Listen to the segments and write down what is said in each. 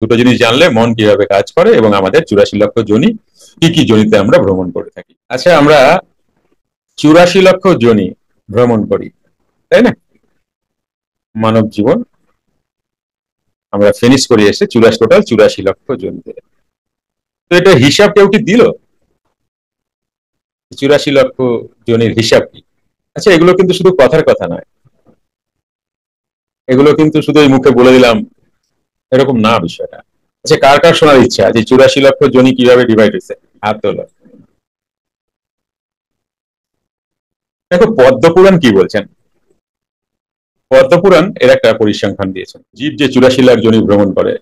দুটো জিনিস জানলে মন কিভাবে কাজ করে এবং আমাদের 84 লক্ষ যোনি কি কি যোনিতে আমরা ভ্রমণ করে থাকি। আচ্ছা, আমরা 84 লক্ষ যোনি ভ্রমণ করি, তাই না? মানব জীবন আমরা ফিনিশ করে এসে টোটাল 84 লক্ষ যোনিতে। তো এটা হিসাব কেউ কি দিল? 84 লক্ষ যোনির হিসাব কি? আচ্ছা, এগুলো কিন্তু শুধু কথার কথা নয়, এগুলো কিন্তু শুধু এই মুখে বলে দিলাম এরকম না বিষয়টা। আচ্ছা, কার কার শোনার ইচ্ছা যে 84 লক্ষ যোনি কিভাবে ডিভাইড হয়েছে? হাত তোলো। দেখো পদ্মপুরাণ কি বলছেন। পদ্মপুরাণ এর একটা পরিসংখ্যান দিয়েছেন, জীব যে 84 লাখ যোনি ভ্রমণ করে,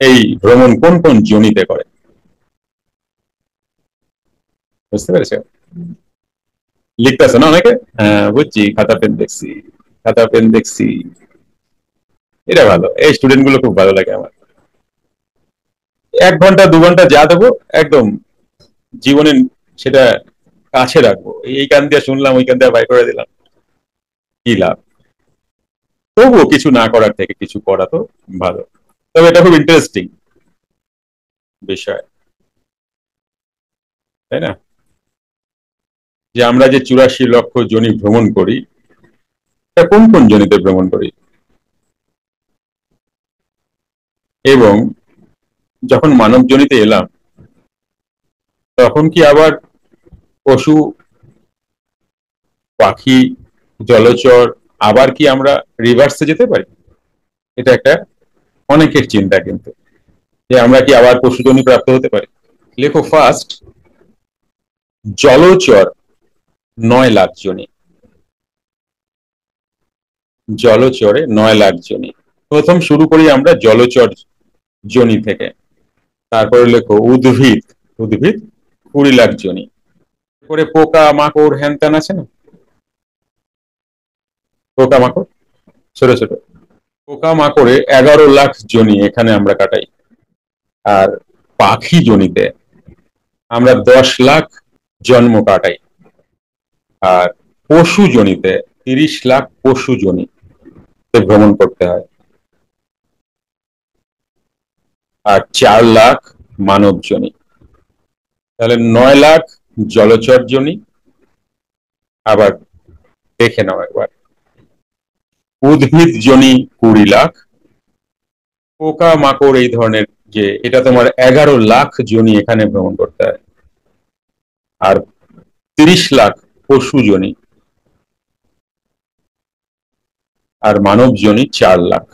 এই ভ্রমণ কোন কোন যোনিতে করে। বুঝতে পেরেছে? লিখতেছে না অনেকে? হ্যাঁ বুঝছি, খাতা পেন দেখছি, খাতা পেন দেখছি। এটা ভালো, এই স্টুডেন্ট গুলো খুব ভালো লাগে আমার। 1 ঘন্টা 2 ঘন্টা যা দেবো একদম জীবনে সেটা কাছে রাখবো। এই কান দিয়ে শুনলাম, ওই কান দিয়ে বাই করে দিলাম, কি লাভ? তবুও কিছু না করার থেকে কিছু করা তো ভালো। তবে এটা খুব ইন্টারেস্টিং বিষয়, তাই না? যে আমরা যে 84 লক্ষ যোনি ভ্রমণ করি, তা কোন কোন যোনিতে ভ্রমণ করি, এবং যখন মানব যোনিতে এলাম তখন কি আবার পশু, পাখি, জলচর, আবার কি আমরা রিভার্সে যেতে পারি? এটা একটা অনেকের চিন্তা কিন্তু, যে আমরা কি আবার পশুজনি প্রাপ্ত হতে পারি। লেখো ফার্স্ট, জলচর 9 লাখ যোনি। জলচরে 9 লাখ যোনি। প্রথম শুরু করি আমরা জলচর যোনি থেকে। তারপরে লেখো উদ্ভিদ, উদ্ভিদ 20 লাখ যোনি। তারপরে পোকা মাকড় হ্যান ত্যান আছে না, পোকা মাকড় ছোট ছোট পোকা মাকড়ে 11 লাখ যোনি এখানে আমরা কাটাই। আর পাখি জনিতে আমরা 10 লাখ জন্ম কাটাই। আর পশু জনিতে 30 লাখ পশু জনি ভ্রমণ করতে হয়। আর 4 লাখ মানব জনি। তাহলে 9 লাখ জলচর জনি। আবার দেখে নাও একবার, উদ্ভিদ জনি 20 লাখ, পোকা মাকড় এই ধরনের যে এটা তোমার 11 লাখ জনি এখানে ভ্রমণ করতে হয়। আর 30 লাখ পশু জনি। আর মানব জনি 4 লাখ।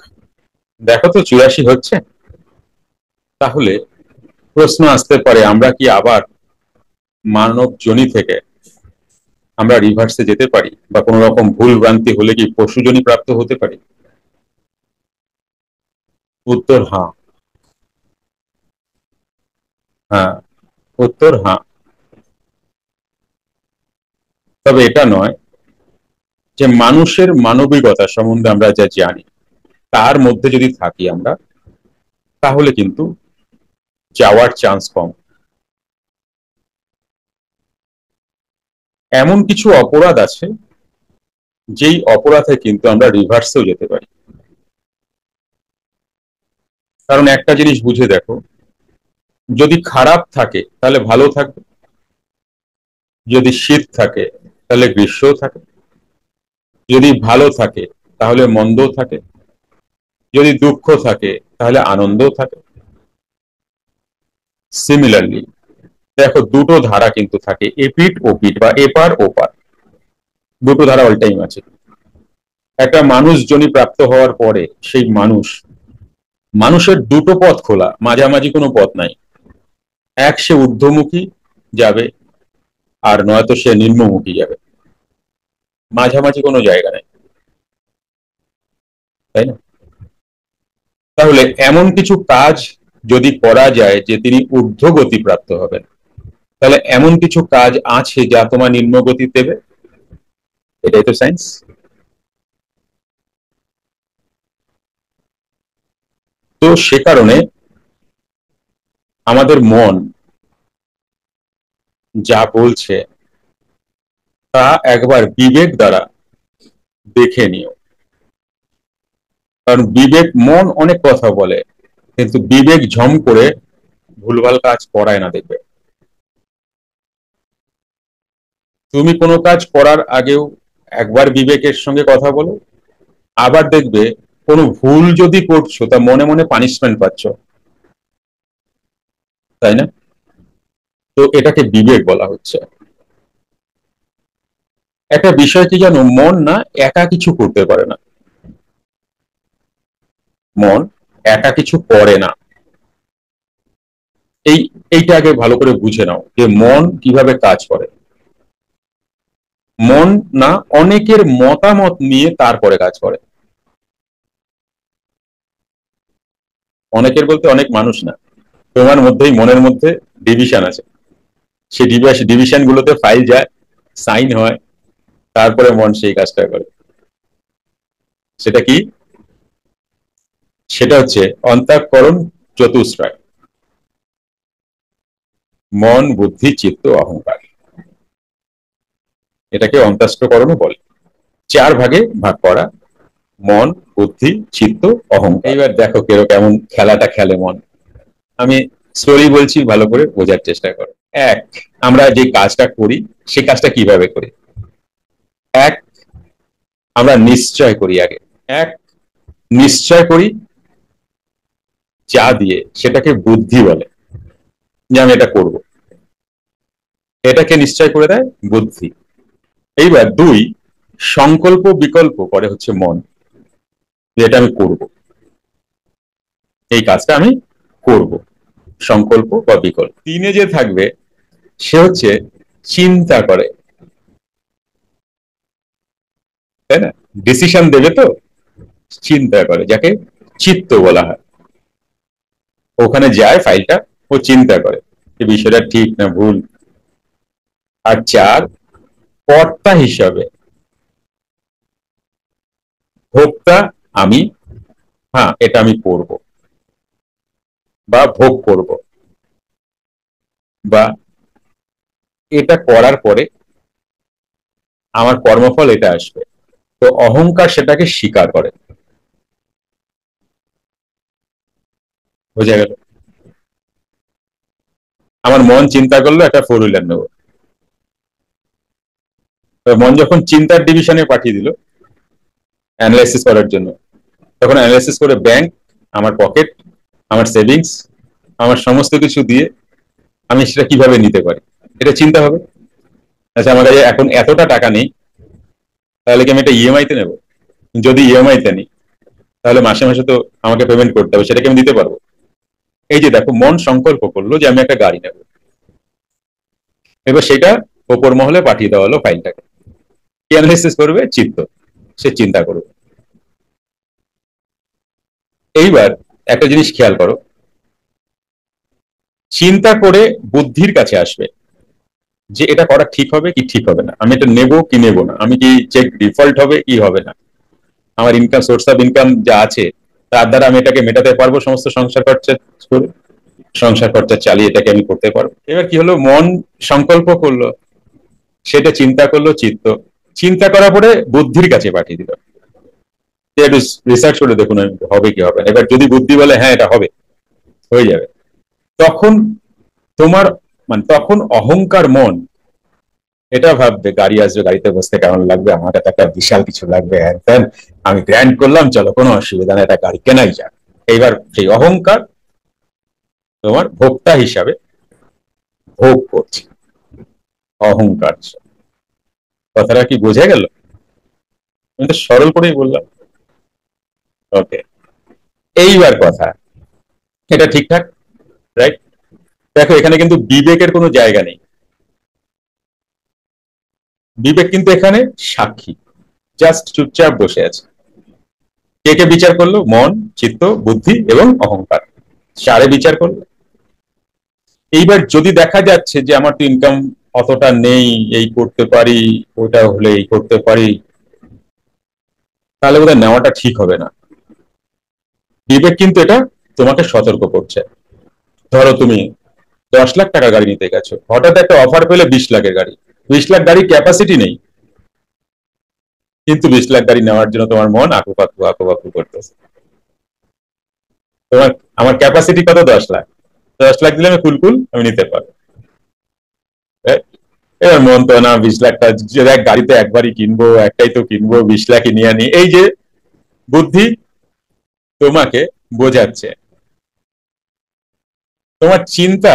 দেখো তো 84 হচ্ছে। তাহলে প্রশ্ন আসতে পারে, আমরা কি আবার মানব জনি থেকে আমরা রিভার্সে যেতে পারি, বা কোন রকম ভুল ভ্রান্তি হলে কি পশু জনি প্রাপ্ত হতে পারি? উত্তর হ্যাঁ। হ্যাঁ, উত্তর হ্যাঁ। তবে এটা নয় যে মানুষের মানবিকতা সম্বন্ধে আমরা যা জানি তার মধ্যে যদি থাকি আমরা, তাহলে কিন্তু যাওয়ার চান্স কম। এমন কিছু অপরাধ আছে যেই অপরাধে কিন্তু আমরা রিভার্সেও যেতে পারি। কারণ একটা জিনিস বুঝে দেখো, যদি খারাপ থাকে তাহলে ভালো থাকবে, যদি শীত থাকে তাহলে গ্রীষ্মও থাকে, যদি ভালো থাকে তাহলে মন্দও থাকে, যদি দুঃখ থাকে তাহলে আনন্দও থাকে। সিমিলারলি দেখো, দুটো ধারা কিন্তু থাকে, এপিঠ ওপিঠ বা এপার ওপার, দুটো ধারা অল টাইম আছে। একটা মানুষ জনি প্রাপ্ত হওয়ার পরে সেই মানুষের দুটো পথ খোলা, মাঝামাঝি কোনো পথ নাই। এক সে ঊর্ধ্বমুখী যাবে, আর নয়তো সে নিম্নমুখী যাবে, মাঝামাঝি কোনো জায়গা নেই, তাই না? তাহলে এমন কিছু কাজ যদি করা যায় যে তিনি ঊর্ধ্বগতি প্রাপ্ত হবেন, তাহলে এমন কিছু কাজ আছে যা তোমার নিম্নগতি দেবে। এটাই তো সায়েন্স। তো সে কারণে আমাদের মন যা বলছে তা একবার বিবেক দ্বারা দেখে নিও। কারণ বিবেক, মন অনেক কথা বলে, কিন্তু বিবেক ঝম করে ভুলভাল কাজ করায় না, দেখবে। তুমি কোনো কাজ করার আগেও একবার বিবেকের সঙ্গে কথা বলো, আবার দেখবে কোনো ভুল যদি করছো তা মনে মনে পানিশমেন্ট পাচ্ছ, তাই না? তো এটাকে বিবেক বলা হচ্ছে। একটা বিষয় কি জানো, মন না একা কিছু করতে পারে না। মন একা কিছু করে না। এইটা আগে ভালো করে বুঝে নাও যে মন কিভাবে কাজ করে। মন না অনেকের মতামত নিয়ে তারপরে কাজ করে। অনেকের বলতে অনেক মানুষ না, তোমার মধ্যেই মনের মধ্যে ডিভিশন আছে। সেই ডিভিশন গুলোতে ফাইল যায়, সাইন হয়, তারপরে মন সেই কাজটা করে। সেটা কি? সেটা হচ্ছে অন্তঃকরণ চতুষ্টয়: মন, বুদ্ধি, চিত্ত, অহংকার। এটাকে অন্তঃকরণও বলে। চার ভাগে ভাগ করা: মন, বুদ্ধি, চিত্ত, অহংকার। এইবার দেখো কেমন খেলাটা খেলে মন। আমি স্লোলি বলছি, ভালো করে বোঝার চেষ্টা করো। এক, আমরা যে কাজটা করি সেই কাজটা কিভাবে করি? এক, আমরা নিশ্চয় করি আগে। এক, নিশ্চয় করি যা দিয়ে, সেটাকে বুদ্ধি বলে, যে আমি এটা করব। এটাকে নিশ্চয় করে দেয় বুদ্ধি। এইবার দুই, সংকল্প বিকল্প করে হচ্ছে মন, যে এটা আমি করব, এই কাজটা আমি করব, সংকল্প বা বিকল্প। তিনে যে থাকবে সে হচ্ছে চিন্তা করে, তাই না? ডিসিশন দেবে তো, চিন্তা করে, যাকে চিত্ত বলা হয়। ওখানে যায় ফাইলটা, ও চিন্তা করে যে বিষয়টা ঠিক না ভুল। আর চার, কর্তা হিসাবে, ভোক্তা আমি, হ্যাঁ এটা আমি করব বা ভোগ করব, বা এটা করার পরে আমার কর্মফল এটা আসবে। তো অহংকার সেটাকে স্বীকার করে। বোঝা গেল? আমার মন চিন্তা করলো একটা 4 হুইলার নেবো, তো মন যখন চিন্তার ডিভিশনে পাঠিয়ে দিল অ্যানালাইসিস করার জন্য, তখন অ্যানালাইসিস করে ব্যাংক, আমার পকেট, আমার সেভিংস, আমার সমস্ত কিছু দিয়ে আমি সেটা কিভাবে নিতে পারি, এটা চিন্তা হবে। আচ্ছা, আমার কাছে এখন এতটা টাকা নেই, তাহলে কি আমি এটা ইএমআই তে নেবো? যদি ইএমআই তে নিই, তাহলে মাসে মাসে তো আমাকে পেমেন্ট করতে হবে, সেটাকে আমি দিতে পারবো? এই যে দেখো, মন সংকল্প করলো যে আমি একটা গাড়ি নেব, এবার সেটা ওপর মহলে পাঠিয়ে দেওয়া হলো ফাইলটাকে। কি অ্যানালাইসিস করবে? চিত্ত, সে চিন্তা করবে। এইবার একটা জিনিস খেয়াল করো, চিন্তা করে বুদ্ধির কাছে আসবে যে এটা করা ঠিক হবে কি ঠিক হবে না, আমি এটা নেব কি নেব না, আমি কি চেক ডিফল্ট হবে কি হবে না, আমার ইনকাম, সোর্স অফ ইনকাম যা আছে তার দ্বারা আমি এটাকে মেটাতে পারবো, সমস্ত সংসার খরচা করে, সংসার খরচা চালিয়ে এটাকে আমি করতে পারবো। এবার কি হলো, মন সংকল্প করলো, সেটা চিন্তা করলো চিত্ত, চিন্তা করার পরে বুদ্ধির কাছে পাঠিয়ে দিল, একটু রিসার্চ করে দেখুন হবে কি হবে না। এবার যদি বুদ্ধি বলে হ্যাঁ এটা হবে, হয়ে যাবে, তখন তোমার মানে তখন অহংকার মন এটা ভাববে, গাড়ি আসবে, গাড়িতে বসতে কেমন লাগবে, আমার কাছে একটা বিশাল কিছু লাগবে, হ্যান ত্যান, আমি গ্র্যান্ড করলাম, চলো কোনো অসুবিধা নেই, একটা গাড়ি কেনাই যাক। এইবার সেই অহংকার তোমার ভোক্তা হিসাবে ভোগ করছে, অহংকার। কথাটা কি বোঝা গেল? আমি তো সরল করেই বললাম। ওকে, এইবার কথা, এটা ঠিকঠাক, রাইট? দেখো এখানে কিন্তু বিবেকের কোনো জায়গা নেই। বিবেক কিন্তু এখানে সাক্ষী, জাস্ট চুপচাপ বসে আছে। কে কে বিচার করলো? মন, চিত্ত, বুদ্ধি এবং অহংকার, চারে বিচার করলো। এইবার যদি দেখা যাচ্ছে যে আমার তো ইনকাম অতটা নেই, এই করতে পারি, ওটা হলে এই করতে পারি, তাহলে বোধহয় নেওয়াটা ঠিক হবে না। বিবেক কিন্তু এটা তোমাকে সতর্ক করছে। ধরো তুমি 10 লাখ টাকা গাড়ি নিতে গেছো, হঠাৎ একটা অফার পেলে 20 লাখের গাড়ি, 20 লাখ গাড়ির ক্যাপাসিটি নেই, কিন্তু 20 লাখ গাড়ি নেওয়ার জন্য তোমার মন আকু পাকু করতেছে। তোমার আমার ক্যাপাসিটি কত? 10 লাখ। 10 লাখ দিলে আমি কুলকুল আমি নিতে পারবো। এবার মন তো না, 20 লাখটা যে এক গাড়িতে একবারই কিনবো, একটাই তো কিনবো, 20 লাখই নিয়ে আনি। এই যে বুদ্ধি তোমাকে বোঝাচ্ছে, তোমার চিন্তা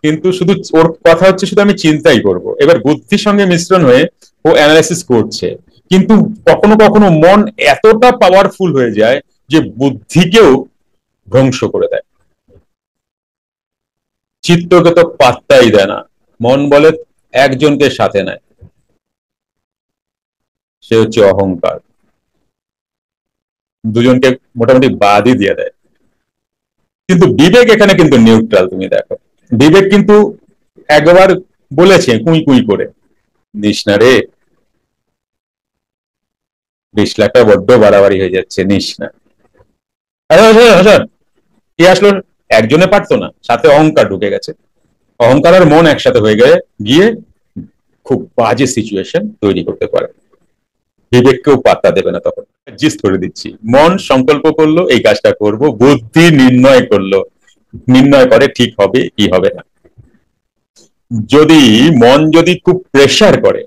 কিন্তু শুধু ওর কথা হচ্ছে শুধু আমি চিন্তাই করব, এবার বুদ্ধির সঙ্গে মিশ্রণ হয়ে ও অ্যানালাইসিস করছে। কিন্তু কখনো কখনো মন এতটা পাওয়ারফুল হয়ে যায় যে বুদ্ধিকেও ধ্বংস করে দেয়। চিত্তকে তো পাত্তাই দেয় না, মন বলে একজনকে সাথে নেয়, সে হচ্ছে অহংকার। দুজনকে মোটামুটি বাদই দিয়ে দেয়। কিন্তু বিবেক এখানে কিন্তু নিউট্রাল। তুমি দেখো, বিবেক কিন্তু একবার বলেছে কুই কুই করে, নিস না রে, 20 লাখটা বড্ড বাড়াবাড়ি হয়ে যাচ্ছে, নিস না। কি আসলো, একজনে পারতো না, সাথে অহংকার ঢুকে গেছে। অহংকার আর মন একসাথে হয়ে গিয়ে গিয়ে খুব বাজে সিচুয়েশন তৈরি করতে পারে। বিবেককেও পাত্তা দেবে না তখন। জিস্ট করে দিচ্ছি, মন সংকল্প করলো এই কাজটা করব, বুদ্ধি নির্ণয় করলো, নির্ণয় করে ঠিক হবে কি হবে না। যদি মন যদি খুব প্রেসার করে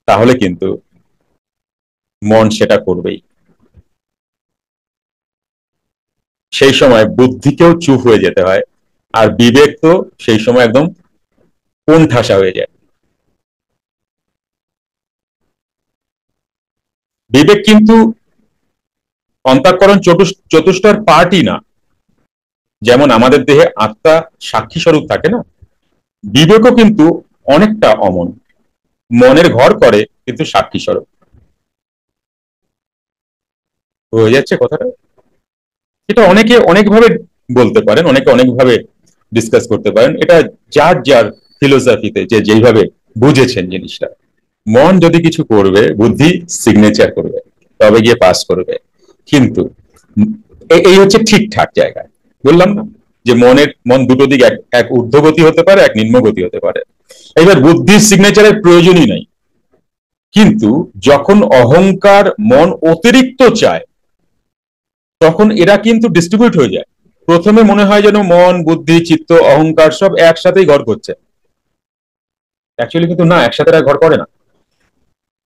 তাহলে কিন্তু মন সেটা করবেই। সেই সময় বুদ্ধিকেও চুপ হয়ে যেতে হয়, আর বিবেক তো সেই সময় একদম কোণঠাসা হয়ে যায়। বিবেক কিন্তু অন্তঃকরণ চতুষ্টয়ের পার্টই না। যেমন আমাদের দেহে আত্মা সাক্ষী স্বরূপ থাকে না, বিবেকও কিন্তু অনেকটা অমন, মনের ঘর করে কিন্তু সাক্ষী স্বরূপ। হয়ে যাচ্ছে কথাটা। এটা অনেকে অনেকভাবে বলতে পারেন, অনেকে অনেকভাবে ডিসকাস করতে পারেন, এটা যার যার ফিলোসফিতে যে যেইভাবে বুঝেছেন জিনিসটা। মন যদি কিছু করবে, বুদ্ধি সিগনেচার করবে, তবে গিয়ে পাস করবে। কিন্তু এই হচ্ছে ঠিকঠাক জায়গায়। বললাম না যে মন দুটো দিক, এক এক ঊর্ধ্বগতি হতে পারে, এক নিম্নগতি হতে পারে। এবার বুদ্ধির সিগনেচারের প্রয়োজনই নাই। কিন্তু যখন অহংকার মন অতিরিক্ত চায়, তখন এরা কিন্তু ডিস্ট্রিবিউট হয়ে যায়। প্রথমে মনে হয় যেন মন বুদ্ধি চিত্ত অহংকার সব একসাথেই ঘর করছে, অ্যাকচুয়ালি কিন্তু না, একসাথে এরা ঘর করে না।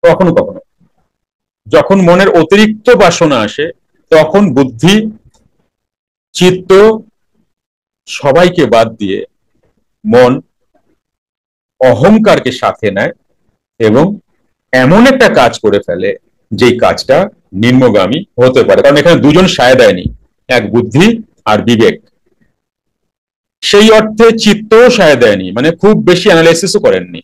কখনো কখনো যখন মনের অতিরিক্ত বাসনা আসে, তখন বুদ্ধি চিত্ত সবাইকে বাদ দিয়ে মন অহংকারকে সাথে নেয় এবং এমন একটা কাজ করে ফেলে যেই কাজটা নিম্নগামী হতে পারে। কারণ এখানে দুজন সায় দেয়নি, এক বুদ্ধি আর বিবেক। সেই অর্থে চিত্তও সায় দেয়নি, মানে খুব বেশি অ্যানালাইসিসও করেননি।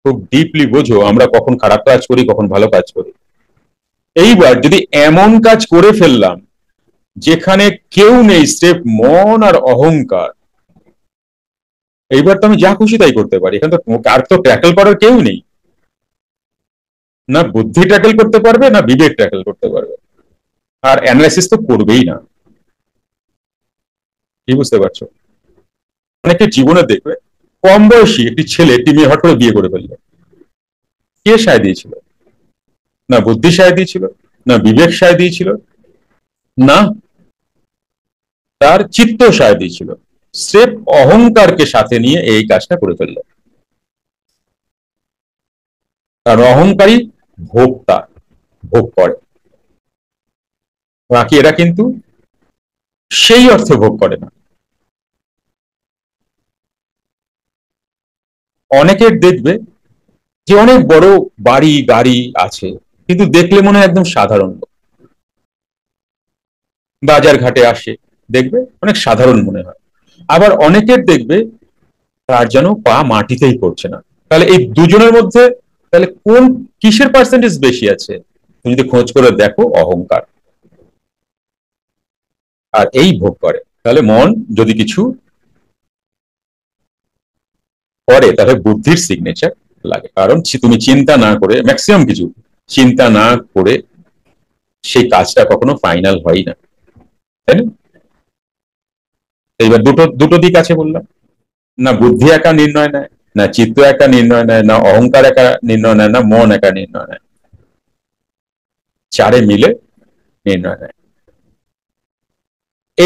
খুব ডিপলি বোঝো আমরা কখন খারাপ কাজ করি, কখন ভালো কাজ করি। এইবার যদি এমন কাজ করে ফেললাম যেখানে কেউ নেই, স্রেফ মন আর অহংকার, এইবার তো আমি যা খুশি তাই করতে পারি। এখানে তো কার তো ট্যাকল করার কেউ নেই, না বুদ্ধি ট্যাকল করতে পারবে না বিবেক ট্যাকল করতে পারবে, আর অ্যানালাইসিস তো করবেই না। কি বুঝতে পারছো? অনেকে জীবনে দেখবে কম বয়সী একটি ছেলে একটি মেয়ে হট করে বিয়ে করে ফেললো। কে সায় দিয়েছিল? না বুদ্ধি সায় দিয়েছিল, না বিবেক সায় দিয়েছিল, না তার চিত্ত সায় দিয়েছিল। স্রেফ অহংকারকে সাথে নিয়ে এই কাজটা করে ফেললো। কারণ অহংকারী ভোক্তা, ভোগ করে, বাকি এরা কিন্তু সেই অর্থে ভোগ করে না। অনেকের দেখবে যে অনেক বড় বাড়ি গাড়ি আছে, কিন্তু দেখলে মনে হয় একদম সাধারণ লোক। বাজার ঘাটে আসে, দেখবে অনেক সাধারণ মনে হয়। আবার অনেকের দেখবে তার যেন পা মাটিতেই পড়ছে না। তাহলে এই দুজনের মধ্যে তাহলে কোন কিসের পার্সেন্টেজ বেশি আছে? তুমি যদি খোঁজ করে দেখো, অহংকার। আর এই ভোগ করে। তাহলে মন যদি কিছু করে তাহলে বুদ্ধির সিগনেচার লাগে, কারণ তুমি চিন্তা না করে, ম্যাক্সিমাম কিছু চিন্তা না করে সেই কাজটা কখনো ফাইনাল হয় না, তাই না? এইবার দুটো দুটো দিক আছে বললাম, না বুদ্ধি একা নির্ণয় নেয়, না চিত্ত একা নির্ণয় নেয়, না অহংকার একা নির্ণয় নেয়, না মন একা নির্ণয় নেয়, চারে মিলে নির্ণয় নেয়।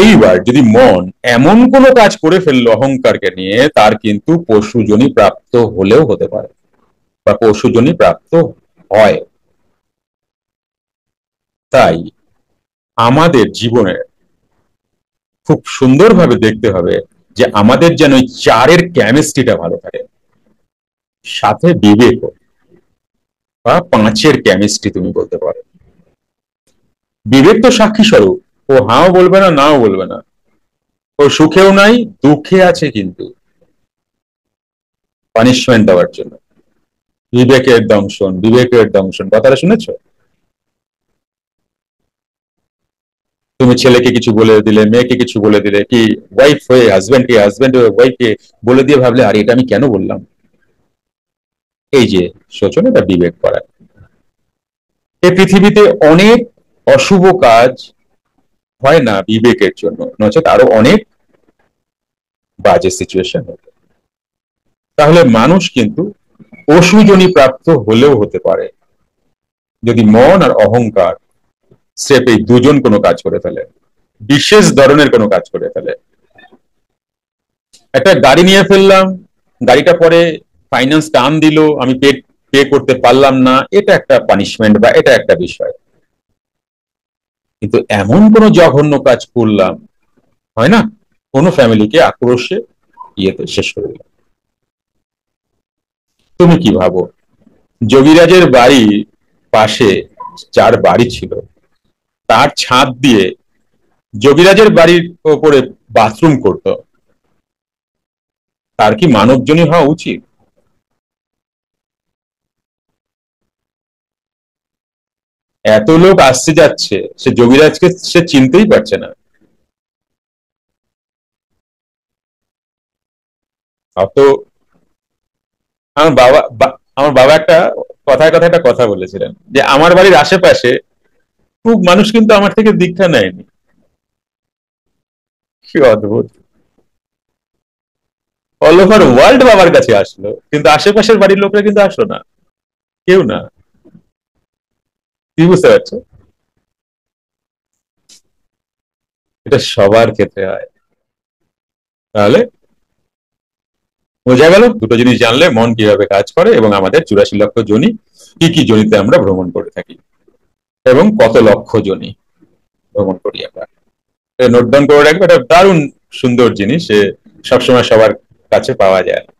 এইবার যদি মন এমন কোনো কাজ করে ফেললো অহংকারকে নিয়ে, তার কিন্তু পশুজনি প্রাপ্ত হলেও হতে পারে বা পশুজনি প্রাপ্ত হয়। তাই আমাদের জীবনে খুব সুন্দরভাবে দেখতে হবে যে আমাদের যেন ওই চারের কেমিস্ট্রিটা ভালো থাকে, সাথে বিবেক বা পাঁচের কেমিস্ট্রি তুমি বলতে পারো। বিবেক তো সাক্ষী স্বরূপ, ও হাও বলবে না, নাও বলবে না, ও সুখেও নাই দুঃখে আছে, কিন্তু পানিশমেন্ট দেওয়ার জন্য। বিবেকের দংশন, বিবেকের দংশন, কথাটা শুনেছো? তুমি ছেলেকে কিছু বলে দিলে, মেয়েকে কিছু বলে দিলে, কি ওয়াইফ হয়ে হাজবেন্ডকে, হাজবেন্ড হয়ে ওয়াইফকে বলে দিয়ে ভাবলে আর এটা আমি কেন বললাম। এই যে শোচন, এটা বিবেক করা। এই পৃথিবীতে অনেক অশুভ কাজ হয় না বিবেকের জন্য, নচেত আরো অনেক বাজে সিচুয়েশন হতো। তাহলে মানুষ কিন্তু পশুজনি প্রাপ্ত হলেও হতে পারে যদি মন আর অহংকার স্রেফ এই দুজন কোনো কাজ করে ফেলে, বিশেষ ধরনের কোনো কাজ করে ফেলে। একটা গাড়ি নিয়ে ফেললাম, গাড়িটা পরে ফাইন্যান্স টান দিল, আমি পে পে করতে পারলাম না, এটা একটা পানিশমেন্ট বা এটা একটা বিষয়। কিন্তু এমন কোনো জঘন্য কাজ করলাম, হয় না, কোনো ফ্যামিলিকে আক্রোশে ইয়েতে শেষ করে দিলাম। তুমি কি ভাবো, যোগীরাজের বাড়ির পাশে যার বাড়ি ছিল, তার ছাদ দিয়ে যোগীরাজের বাড়ির ওপরে বাথরুম করতো, তার কি মানবজনী হওয়া উচিত? এত লোক আসছে যাচ্ছে, সে যোগীরাজকে সে চিনতেই পারছে না। অত আমার বাবা একটা কথায় কথায় একটা কথা বলেছিলেন যে আমার বাড়ির আশেপাশে খুব মানুষ কিন্তু আমার থেকে দীক্ষা নেয়নি। কি অদ্ভুত! অল ওভার ওয়ার্ল্ড বাবার কাছে আসলো, কিন্তু আশেপাশের বাড়ির লোকরা কিন্তু আসলো না, কেউ না। কি বুঝতে পারছো? এটা সবার ক্ষেত্রে হয়। তাহলে বোঝা গেল, দুটো জিনিস জানলে মন কিভাবে কাজ করে এবং আমাদের 84 লক্ষ যোনি, কি কি যোনিতে আমরা ভ্রমণ করে থাকি এবং কত লক্ষ যোনি ভ্রমণ করি আমরা। নোট ডাউন করে রাখবে, এটা দারুণ সুন্দর জিনিস, সবসময় সবার কাছে পাওয়া যায় না।